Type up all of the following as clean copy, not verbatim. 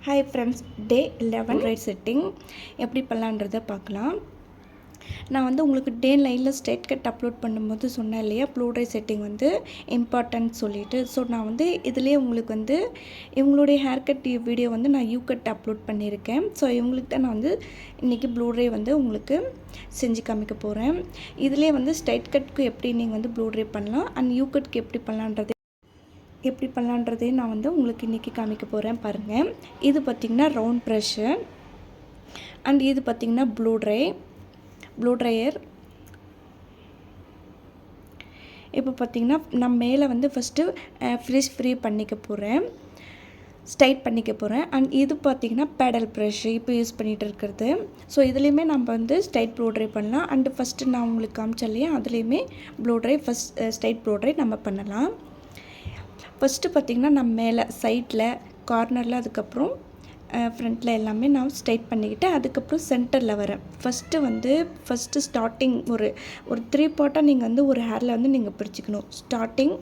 Hi friends, டே 11 right setting எப்படி பண்ணலான்றதை பார்க்கலாம். நான் வந்து உங்களுக்கு டே 9ல் ஸ்ட்ரெயிட் கட் அப்லோட் பண்ணும்போது சொன்னேன் இல்லையா, ப்ளூ ரை செட்டிங் வந்து இம்பார்ட்டன்ட் சொல்லிவிட்டு. ஸோ நான் வந்து இதிலே உங்களுக்கு வந்து இவங்களுடைய ஹேர் கட் வீடியோ வந்து நான் யூ கட் அப்லோட் பண்ணியிருக்கேன். ஸோ இவங்களுக்கு தான் நான் வந்து இன்றைக்கி ப்ளூ ரை வந்து உங்களுக்கு செஞ்சு காமிக்க போகிறேன். இதிலே வந்து ஸ்ட்ரெயிட் கட்க்கு எப்படி நீங்கள் வந்து ப்ளூ ரை பண்ணலாம் அண்ட் யூ கட்க்கு எப்படி பண்ணலான்றதையும் நான் வந்து உங்களுக்கு இன்றைக்கி காமிக்க போகிறேன். பாருங்கள், இது பார்த்திங்கன்னா ரவுண்ட் ப்ரஷ்ஷு அண்ட் இது பார்த்திங்கன்னா ப்ளூ ட்ரையர். இப்போ பார்த்திங்கன்னா நான் மேலே வந்து ஃபஸ்ட்டு ஃப்ரீ பண்ணிக்க போகிறேன், ஸ்ட்ரைட் பண்ணிக்க போகிறேன். அண்ட் இது பார்த்திங்கன்னா பேடல் ப்ரஷ்ஷு இப்போ யூஸ் பண்ணிகிட்டு இருக்கிறது. ஸோ இதுலேயுமே நம்ம வந்து ஸ்ட்ரைட் ப்ளூ ட்ரை பண்ணலாம். அண்டு ஃபஸ்ட்டு நான் உங்களுக்கு காமிச்சேன் இல்லையா, அதுலேயுமே blue try straight blue try நம்ம பண்ணலாம். ஃபஸ்ட்டு பார்த்திங்கன்னா நம்ம மேலே சைடில் கார்னரில் அதுக்கப்புறம் ஃப்ரண்ட்டில் எல்லாமே நான் ஸ்ட்ரைட் பண்ணிக்கிட்டு அதுக்கப்புறம் சென்டரில் வரேன். ஃபஸ்ட்டு ஸ்டார்டிங் ஒரு 3 பார்ட்டாக நீங்கள் வந்து ஒரு ஹேரில் வந்து நீங்கள் பிரிச்சுக்கணும். ஸ்டார்டிங்,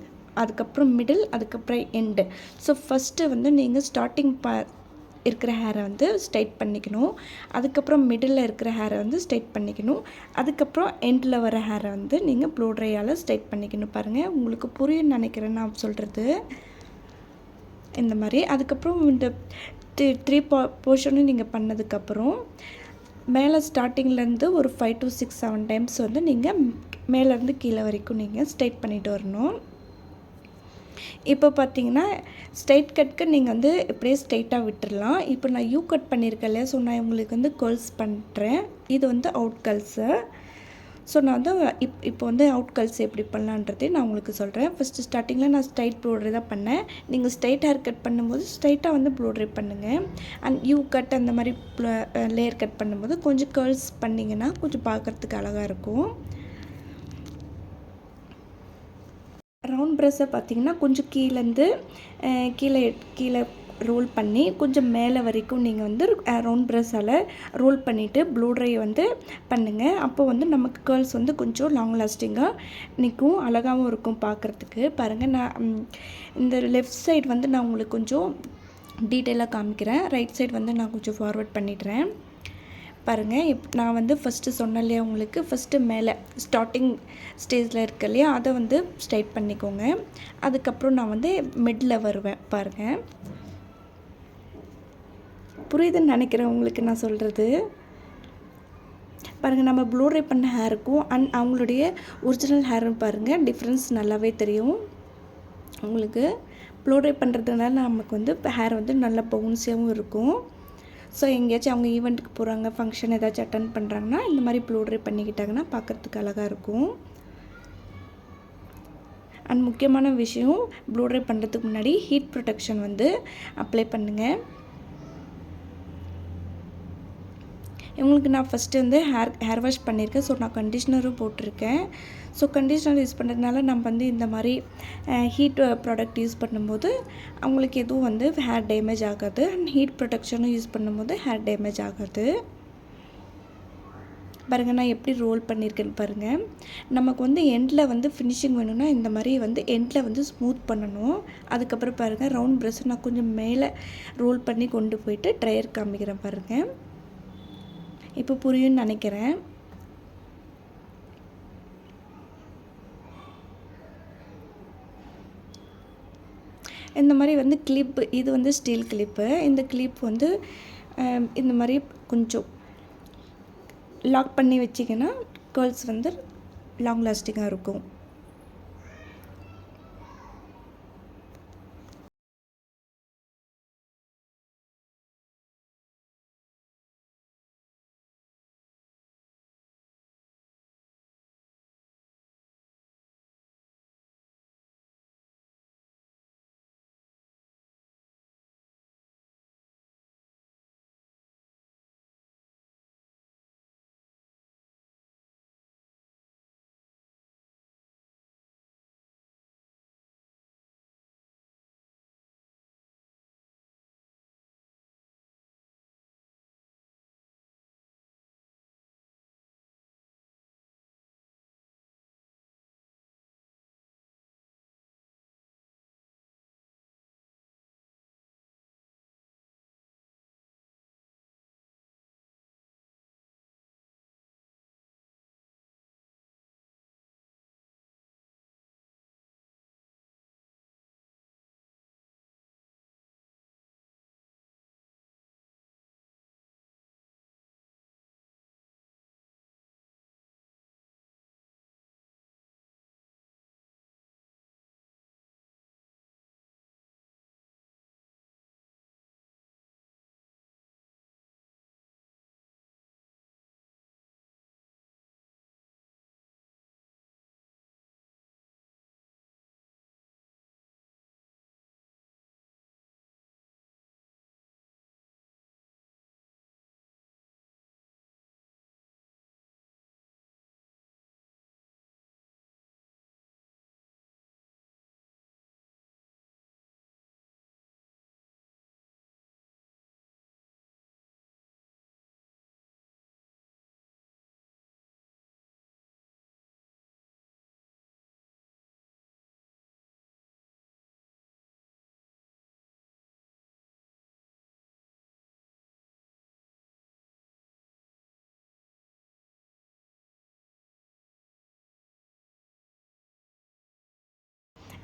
அதுக்கப்புறம் மிடில், அதுக்கப்புறம் எண்டு. ஸோ ஃபஸ்ட்டு வந்து நீங்கள் ஸ்டார்டிங் இருக்கிற ஹேரை வந்து ஸ்ட்ரைட் பண்ணிக்கணும். அதுக்கப்புறம் மிடில் இருக்கிற ஹேரை வந்து ஸ்ட்ரைட் பண்ணிக்கணும். அதுக்கப்புறம் எண்டில் வர ஹேரை வந்து நீங்கள் ப்ளூ ட்ரையால் ஸ்ட்ரைட் பண்ணிக்கணும். பாருங்கள், உங்களுக்கு புரியும்னு நினைக்கிறேன் நான் சொல்கிறது. இந்த மாதிரி அதுக்கப்புறம் இந்த 3 போர்ஷனும் நீங்கள் பண்ணதுக்கப்புறம் மேலே ஸ்டார்டிங்லேருந்து ஒரு 5 to 6, 7 டைம்ஸ் வந்து நீங்கள் மேலேருந்து கீழே வரைக்கும் நீங்கள் ஸ்ட்ரைட் பண்ணிட்டு வரணும். இப்போ பார்த்தீங்கன்னா ஸ்ட்ரைட் கட்க்கு நீங்கள் வந்து இப்படியே ஸ்ட்ரைட்டாக விட்டுடலாம். இப்போ நான் யூ கட் பண்ணியிருக்கேன் இல்லையா, ஸோ நான் உங்களுக்கு வந்து கர்ல்ஸ் பண்ணுறேன். இது வந்து அவுட் கர்ல்ஸு. ஸோ நான் வந்து இப்போ வந்து அவுட் கர்ல்ஸ் எப்படி பண்ணலான்றதே நான் உங்களுக்கு சொல்கிறேன். ஃபஸ்ட்டு ஸ்டார்டிங்கில் நான் ஸ்ட்ரைட் ப்ளூ தான் பண்ணேன். நீங்கள் ஸ்ட்ரைட் ஹேர் கட் பண்ணும்போது ஸ்ட்ரைட்டாக வந்து ப்ளூ பண்ணுங்கள். அண்ட் யூ கட் அந்த மாதிரி லேயர் கட் பண்ணும்போது கொஞ்சம் கர்ல்ஸ் பண்ணிங்கன்னா கொஞ்சம் பார்க்குறதுக்கு அழகாக இருக்கும். ரவுண்ட் ப்ரெஷ்ஷை பார்த்திங்கன்னா கொஞ்சம் கீழே ரோல் பண்ணி கொஞ்சம் மேலே வரைக்கும் நீங்கள் வந்து ரவுண்ட் ப்ரெஷ்ஷால் ரோல் பண்ணிவிட்டு ப்ளூ ட்ரை வந்து பண்ணுங்கள். அப்போ வந்து நமக்கு கேர்ள்ஸ் வந்து கொஞ்சம் லாங் லாஸ்டிங்காக நிற்கும், அழகாகவும் இருக்கும் பார்க்குறதுக்கு. பாருங்கள், நான் இந்த லெஃப்ட் சைடு வந்து நான் உங்களுக்கு கொஞ்சம் டீட்டெயிலாக காமிக்கிறேன். ரைட் சைடு வந்து நான் கொஞ்சம் ஃபார்வர்ட் பண்ணிடுறேன். பாருங்கள், நான் வந்து ஃபஸ்ட்டு சொன்னேன் இல்லையா உங்களுக்கு, ஃபஸ்ட்டு மேலே ஸ்டார்டிங் ஸ்டேஜில் இருக்க இல்லையா, அதை வந்து ஸ்ட்ரைட் பண்ணிக்கோங்க. அதுக்கப்புறம் நான் வந்து மிடில் வருவேன். பாருங்கள், புரியுதுன்னு நினைக்கிறேன் உங்களுக்கு நான் சொல்கிறது. பாருங்கள், நம்ம ப்ளூ ட்ரை பண்ண ஹேருக்கும் அண்ட் அவங்களுடைய ஒரிஜினல் ஹேரும் பாருங்கள் டிஃப்ரென்ஸ் நல்லாவே தெரியும் உங்களுக்கு. ப்ளூ ட்ரை பண்ணுறதுனால நமக்கு வந்து ஹேர் வந்து நல்லா பவுன்ஸியாகவும் இருக்கும். ஸோ எங்கேயாச்சும் அவங்க ஈவெண்ட்டுக்கு போகிறாங்க, ஃபங்க்ஷன் ஏதாச்சும் அட்டன் பண்ணுறாங்கன்னா இந்த மாதிரி ப்ளூ ட்ரை பண்ணிக்கிட்டாங்கன்னா பார்க்குறதுக்கு அழகாக இருக்கும். அண்ட் முக்கியமான விஷயம், ப்ளூ ட்ரை பண்ணுறதுக்கு முன்னாடி ஹீட் ப்ரொடெக்ஷன் வந்து அப்ளை பண்ணுங்கள். இவங்களுக்கு நான் ஃபஸ்ட்டு வந்து ஹேர் வாஷ் பண்ணியிருக்கேன். ஸோ நான் கண்டிஷ்னரும் போட்டிருக்கேன். ஸோ கண்டிஷ்னர் யூஸ் பண்ணுறதுனால நம்ம வந்து இந்த மாதிரி ஹீட் ப்ராடக்ட் யூஸ் பண்ணும்போது அவங்களுக்கு எதுவும் வந்து ஹேர் டேமேஜ் ஆகாது. அண்ட் ஹீட் ப்ரொடெக்ஷனும் யூஸ் பண்ணும்போது ஹேர் டேமேஜ் ஆகாது. பாருங்கள், நான் எப்படி ரோல் பண்ணியிருக்கேன்னு பாருங்கள். நமக்கு வந்து எண்டில் வந்து ஃபினிஷிங் வேணும்னா இந்த மாதிரி வந்து எண்டில் வந்து ஸ்மூத் பண்ணணும். அதுக்கப்புறம் பாருங்கள், ரவுண்ட் ப்ரெஷ்ஷை நான் கொஞ்சம் மேலே ரோல் பண்ணி கொண்டு போயிட்டு ட்ரையர் காமிக்கிறேன். பாருங்கள், இப்போ புரியும்னு நினைக்கிறேன். இந்த மாதிரி வந்து கிளிப்பு, இது வந்து ஸ்டீல் கிளிப்பு. இந்த கிளிப் வந்து இந்த மாதிரி கொஞ்சம் லாக் பண்ணி வச்சிங்கன்னா கேர்ள்ஸ் வந்து லாங் லாஸ்டிங்காக இருக்கும்.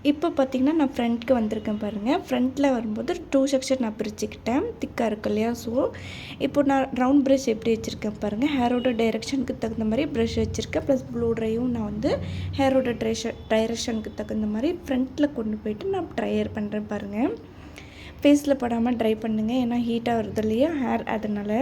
இப்போ பார்த்திங்கன்னா நான் ஃப்ரண்ட்க்கு வந்திருக்கேன் பாருங்கள். ஃப்ரண்ட்டில் வரும்போது 2 செக்ஷன் நான் பிரிச்சுக்கிட்டேன். திக்காக இருக்கு இல்லையா? ஸோ இப்போ நான் ரவுண்ட் ப்ரஷ் எப்படி வச்சுருக்கேன் பாருங்கள். ஹேரோட டைரெக்ஷனுக்கு தகுந்த மாதிரி ப்ரஷ் வச்சுருக்கேன். ப்ளஸ் ப்ளூ ட்ரையும் நான் வந்து ஹேரோட டைரெக்ஷனுக்கு தகுந்த மாதிரி ஃப்ரண்ட்டில் கொண்டு போயிட்டு நான் ட்ரையர் பண்ணுறேன் பாருங்கள். ஃபேஸில் படாமல் ட்ரை பண்ணுங்கள், ஏன்னா ஹீட்டாக வருது இல்லையா ஹேர், அதனால்.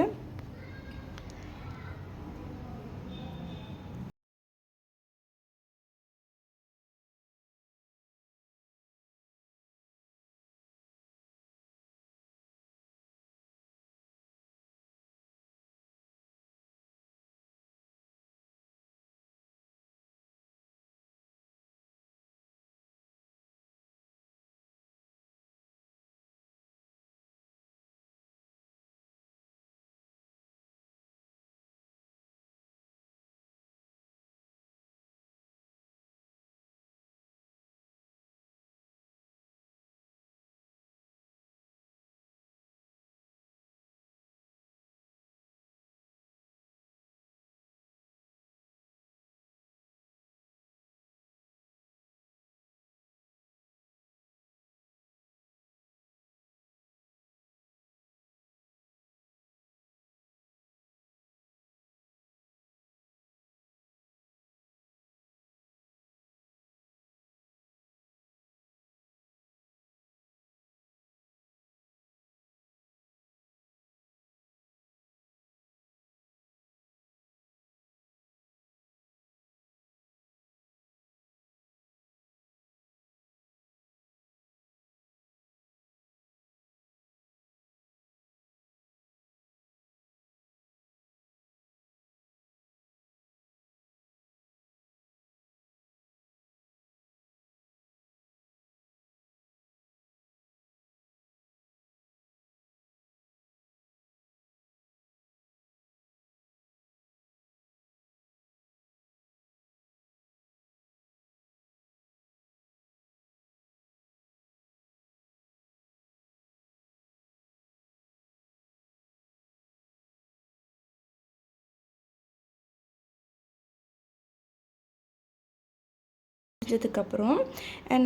முடிஞ்சதுக்கப்புறம்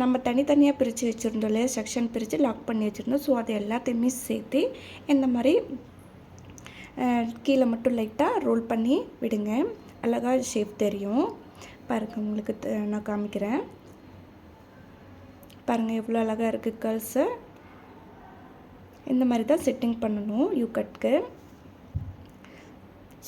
நம்ம தனித்தனியாக பிரித்து வச்சுருந்தோம் இல்லையா, செக்ஷன் பிரித்து லாக் பண்ணி வச்சுருந்தோம். ஸோ அது எல்லாத்தையுமே சேர்த்து இந்த மாதிரி கீழே மட்டும் லைட்டாக ரோல் பண்ணி விடுங்க. அழகாக ஷேப் தெரியும் பாருங்கள். உங்களுக்கு நான் காமிக்கிறேன் பாருங்கள், எவ்வளோ அழகாக இருக்குது கர்ல்ஸு. இந்த மாதிரி தான் செட்டிங் பண்ணணும் யூ கட்க்கு.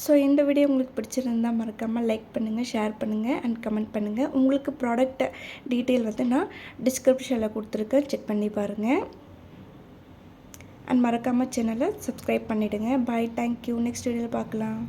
ஸோ இந்த வீடியோ உங்களுக்கு பிடிச்சிருந்தால் மறக்காமல் லைக் பண்ணுங்கள், ஷேர் பண்ணுங்கள் அண்ட் கமெண்ட் பண்ணுங்கள். உங்களுக்கு ப்ராடக்ட் டீட்டெயில் வந்து நான் டிஸ்கிரிப்ஷனில் கொடுத்துருக்கேன், செக் பண்ணி பாருங்கள். அண்ட் மறக்காமல் சேனலை சப்ஸ்கிரைப் பண்ணிவிடுங்க. பாய், தேங்க்யூ. நெக்ஸ்ட் வீடியோவில் பார்க்கலாம்.